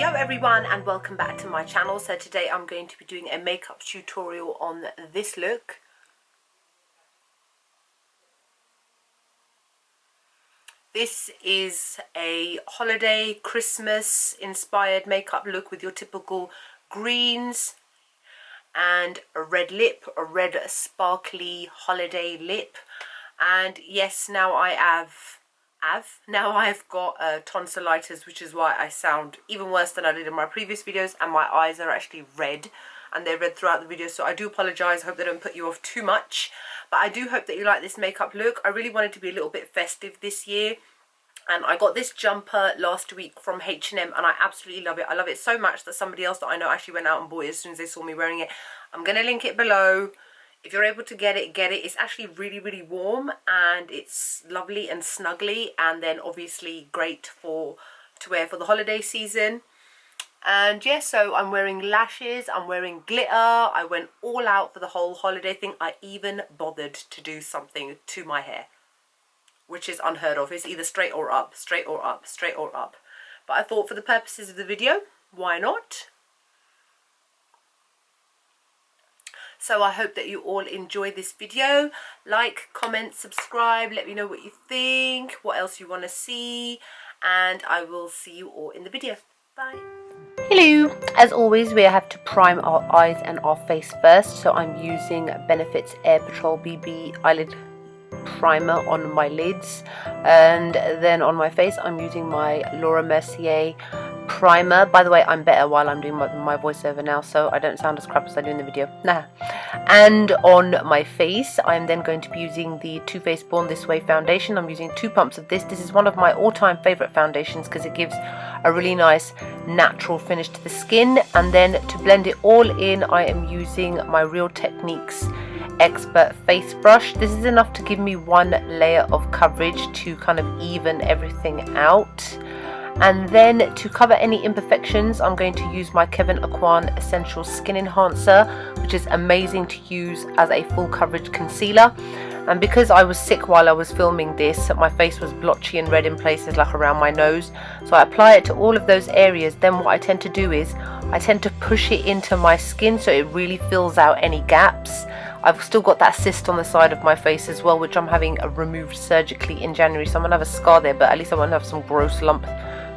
Yo everyone, and welcome back to my channel. So today I'm going to be doing a makeup tutorial on this look. This is a holiday Christmas inspired makeup look with your typical greens and a red lip, a red sparkly holiday lip. And yes, now I've got tonsillitis, which is why I sound even worse than I did in my previous videos, and my eyes are actually red, and they're red throughout the video, so I do apologise. I hope they don't put you off too much, but I do hope that you like this makeup look. I really wanted to be a little bit festive this year, and I got this jumper last week from H&M, and I absolutely love it. I love it so much that somebody else that I know actually went out and bought it as soon as they saw me wearing it. I'm going to link it below. If you're able to get it, get it. It's actually really warm, and it's lovely and snuggly, and then obviously great to wear for the holiday season. And yeah, so I'm wearing lashes, I'm wearing glitter. I went all out for the whole holiday thing. I even bothered to do something to my hair, which is unheard of. It's either straight or up, straight or up, straight or up. But I thought for the purposes of the video, why not? So I hope that you all enjoy this video. Like, comment, subscribe, let me know what you think, what else you want to see, and I will see you all in the video. Bye. Hello. As always, we have to prime our eyes and our face first. So I'm using Benefit's Air Patrol BB eyelid primer on my lids, and then on my face I'm using my Mercier primer. By the way, I'm better while I'm doing my voiceover now, so I don't sound as crap as I do in the video. Nah. And on my face, I'm then going to be using the Too Faced Born This Way foundation. I'm using 2 pumps of this. This is one of my all-time favorite foundations because it gives a really nice natural finish to the skin. And then to blend it all in, I am using my Real Techniques Expert face brush. This is enough to give me 1 layer of coverage to kind of even everything out. And then to cover any imperfections, I'm going to use my Aucoin Essential Skin Enhancer, which is amazing to use as a full coverage concealer. And because I was sick while I was filming this, my face was blotchy and red in places like around my nose, so I apply it to all of those areas. Then what I tend to do is I tend to push it into my skin so it really fills out any gaps. I've still got that cyst on the side of my face as well, which I'm having removed surgically in January, so I'm going to have a scar there, but at least I won't have some gross lump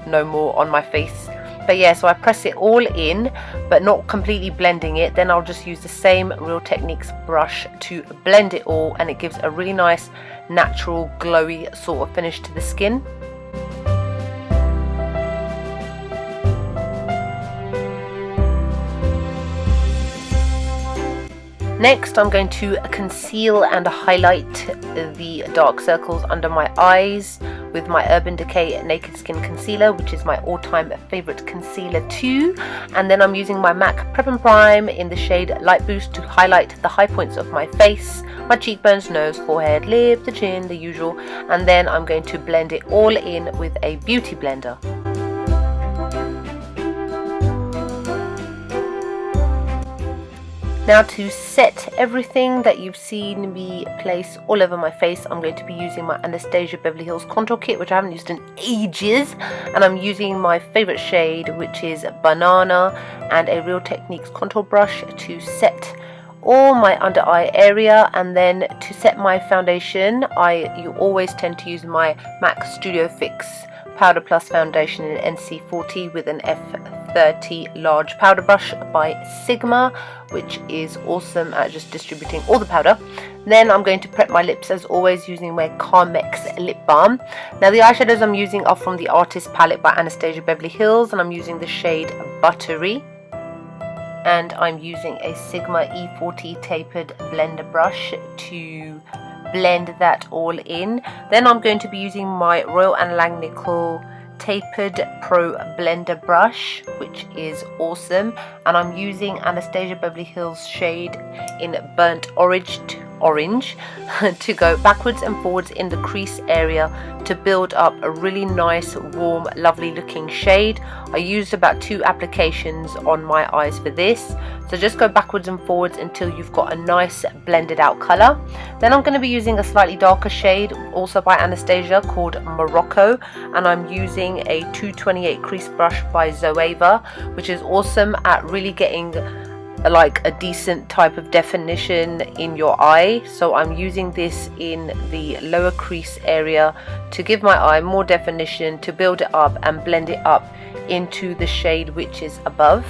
no more on my face. But yeah, so I press it all in, but not completely blending it. Then I'll just use the same Real Techniques brush to blend it all, and it gives a really nice natural glowy sort of finish to the skin. Next, I'm going to conceal and highlight the dark circles under my eyes with my Urban Decay Naked Skin Concealer, which is my all-time favorite concealer too. And then I'm using my MAC Prep and Prime in the shade Light Boost to highlight the high points of my face, my cheekbones, nose, forehead, lip, the chin, the usual. And then I'm going to blend it all in with a beauty blender. Now to set everything that you've seen me place all over my face, I'm going to be using my Anastasia Beverly Hills Contour Kit, which I haven't used in ages. And I'm using my favourite shade, which is Banana, and a Real Techniques contour brush to set all my under eye area. And then to set my foundation, you always tend to use my MAC Studio Fix Powder Plus foundation in NC40 with an F30 large powder brush by Sigma, which is awesome at just distributing all the powder. Then I'm going to prep my lips as always using my Carmex lip balm. Now the eyeshadows I'm using are from the Artist palette by Anastasia Beverly Hills, and I'm using the shade Buttery. And I'm using a Sigma E40 tapered blender brush to blend that all in. Then I'm going to be using my Royal & Langnickel Tapered Pro Blender brush, which is awesome, and I'm using Anastasia Beverly Hills shade in Burnt orange to go backwards and forwards in the crease area to build up a really nice, warm, lovely looking shade. I used about 2 applications on my eyes for this. So just go backwards and forwards until you've got a nice blended out colour. Then I'm going to be using a slightly darker shade, also by Anastasia, called Morocco, and I'm using a 228 crease brush by Zoeva, which is awesome at really getting like a decent type of definition in your eye. So I'm using this in the lower crease area to give my eye more definition, to build it up and blend it up into the shade which is above.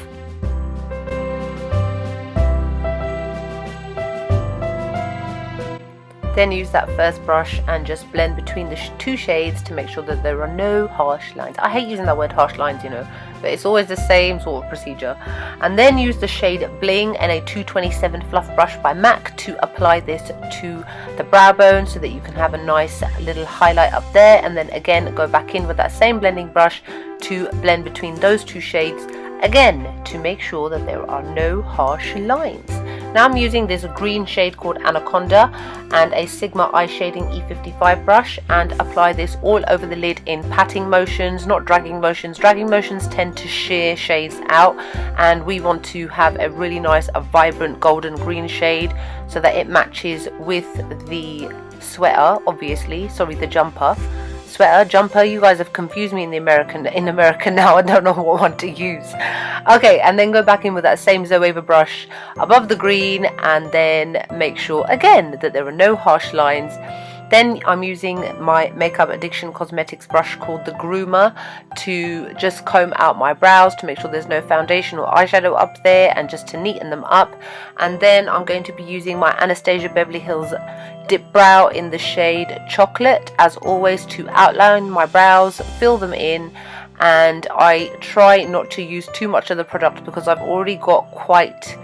Then use that first brush and just blend between the 2 shades to make sure that there are no harsh lines. I hate using that word harsh lines, you know, but it's always the same sort of procedure. And then use the shade Bling and a 227 fluff brush by MAC to apply this to the brow bone so that you can have a nice little highlight up there. And then again go back in with that same blending brush to blend between those 2 shades again to make sure that there are no harsh lines. Now I'm using this green shade called Anaconda and a Sigma Eye Shading E55 brush, and apply this all over the lid in patting motions, not dragging motions. Dragging motions tend to shear shades out, and we want to have a really nice, a vibrant golden green shade so that it matches with the sweater, obviously, sorry, the jumper. Sweater, jumper, you guys have confused me in America now. I don't know what one to use. Okay, and then go back in with that same Zoeva brush above the green, and then make sure again that there are no harsh lines. Then I'm using my Makeup Addiction Cosmetics brush called the Groomer to just comb out my brows to make sure there's no foundation or eyeshadow up there, and just to neaten them up. And then I'm going to be using my Anastasia Beverly Hills Dipbrow in the shade Chocolate, as always, to outline my brows, fill them in. And I try not to use too much of the product because I've already got quite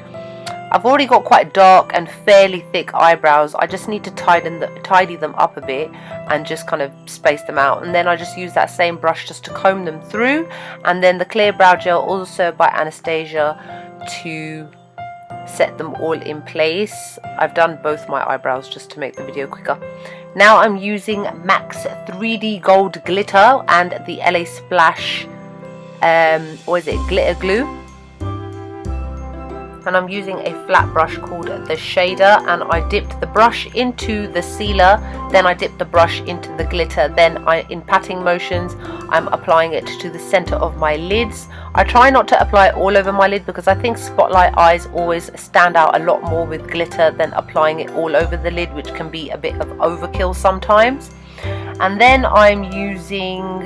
dark and fairly thick eyebrows. I just need to tidy them up a bit and just kind of space them out. And then I just use that same brush just to comb them through. And then the clear brow gel, also by Anastasia, to set them all in place. I've done both my eyebrows just to make the video quicker. Now I'm using MAC's 3D Gold Glitter and the LA Splash glitter glue. And I'm using a flat brush called the Shader, and I dipped the brush into the sealer, then I dipped the brush into the glitter, then in patting motions I'm applying it to the center of my lids. I try not to apply it all over my lid because I think spotlight eyes always stand out a lot more with glitter than applying it all over the lid, which can be a bit of overkill sometimes. And then I'm using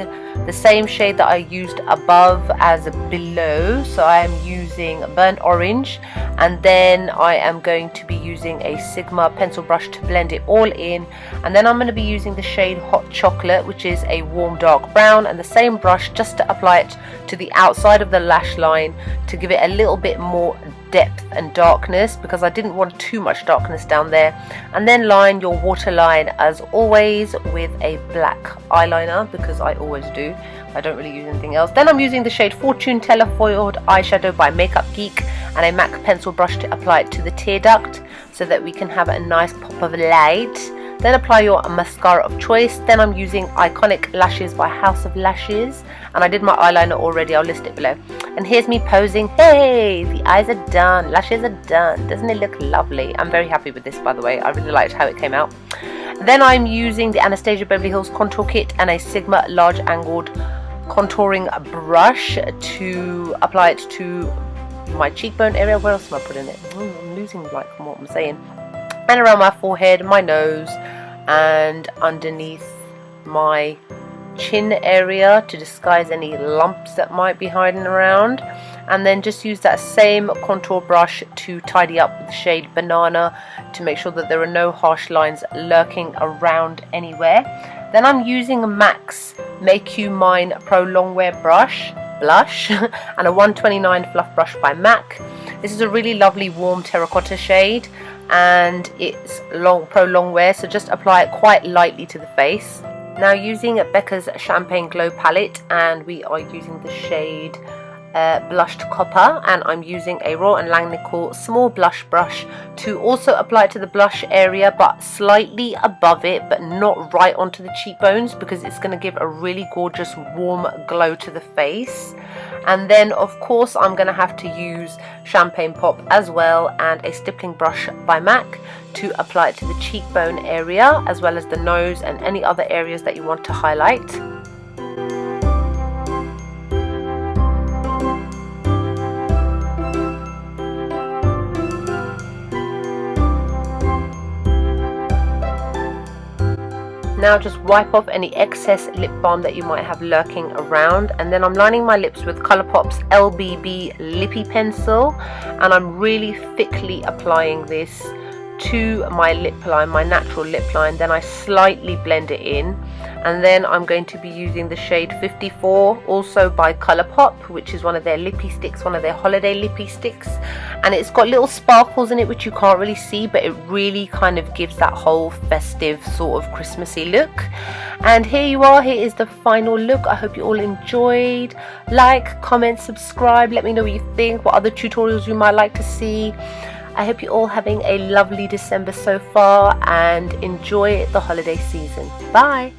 the same shade that I used above as below, so I am using burnt orange, and then I am going to be using a Sigma pencil brush to blend it all in. And then I'm going to be using the shade Hot Chocolate, which is a warm dark brown, and the same brush just to apply it to the outside of the lash line to give it a little bit more depth and darkness, because I didn't want too much darkness down there. And then line your waterline as always with a black eyeliner, because I always do. I don't really use anything else. Then I'm using the shade Fortune Teller Foiled Eyeshadow by Makeup Geek and a MAC pencil brush to apply it to the tear duct so that we can have a nice pop of light. Then apply your mascara of choice. Then I'm using Iconic Lashes by House of Lashes, and I did my eyeliner already, I'll list it below. And here's me posing. Hey, the eyes are done, lashes are done. Doesn't it look lovely? I'm very happy with this, by the way. I really liked how it came out. Then I'm using the Anastasia Beverly Hills Contour Kit and a Sigma Large Angled Contouring Brush to apply it to my cheekbone area. Where else am I putting it? I'm losing like what I'm saying. And around my forehead, my nose, and underneath my chin area to disguise any lumps that might be hiding around. And then just use that same contour brush to tidy up with the shade Banana to make sure that there are no harsh lines lurking around anywhere. Then I'm using a MAC's Make You Mine Pro Longwear blush and a 129 fluff brush by MAC. This is a really lovely warm terracotta shade, and it's pro long wear, so just apply it quite lightly to the face. Now using Becca's Champagne Glow palette, and we are using the shade blushed copper, and I'm using a Royal & Langnickel small blush brush to also apply it to the blush area, but slightly above it, but not right onto the cheekbones, because it's going to give a really gorgeous warm glow to the face. And then of course I'm going to have to use Champagne Pop as well, and a stippling brush by MAC to apply it to the cheekbone area, as well as the nose and any other areas that you want to highlight. Now just wipe off any excess lip balm that you might have lurking around, and then I'm lining my lips with Colourpop's LBB Lippy Pencil, and I'm really thickly applying this to my lip line, my natural lip line. Then I slightly blend it in, and then I'm going to be using the shade 54, also by Colourpop, which is one of their lippy sticks, one of their holiday lippy sticks, and it's got little sparkles in it which you can't really see, but it really kind of gives that whole festive sort of Christmassy look. And here you are, here is the final look. I hope you all enjoyed. Like, comment, subscribe, let me know what you think, what other tutorials you might like to see. I hope you're all having a lovely December so far, and enjoy the holiday season. Bye!